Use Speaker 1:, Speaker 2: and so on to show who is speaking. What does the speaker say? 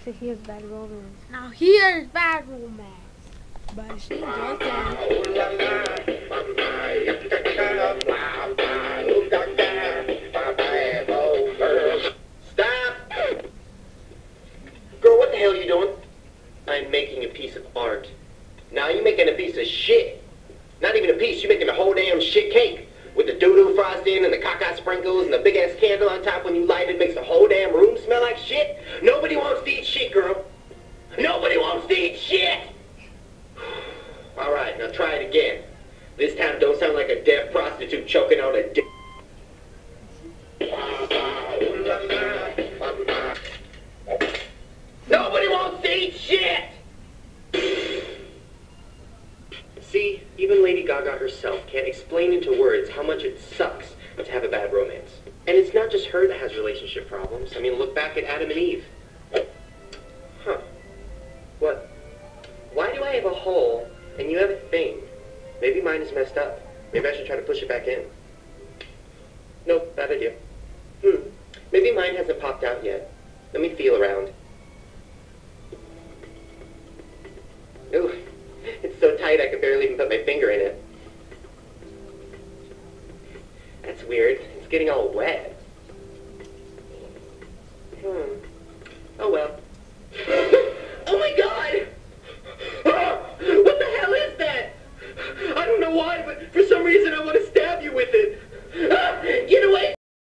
Speaker 1: So here's bad romance.
Speaker 2: Now here's bad romance. But she just
Speaker 3: Stop! Girl, what the hell are you doing? I'm making a piece of art. Now you making a piece of shit. Not even a piece, you making a whole damn shit cake. With the doo-doo frosting and the caca sprinkles and the big-ass candle on top when you light it makes the whole damn room smell like shit. Nobody wants to eat shit, girl. Nobody wants to eat shit. Alright, now try it again. This time don't sound like a deaf prostitute choking on a dick. Nobody wants to eat shit! See, even Lady Gaga herself can't explain into words how much it sucks to have a bad romance. And it's not just her that has relationship problems. I mean, look back at Adam and Eve. Huh. What? Why do I have a hole and you have a thing? Maybe mine is messed up. Maybe I should try to push it back in. Nope, bad idea. Maybe mine hasn't popped out yet. Let me feel around. Ooh, it's so tight I could barely even put my finger in it. That's weird. It's getting all wet. Oh well.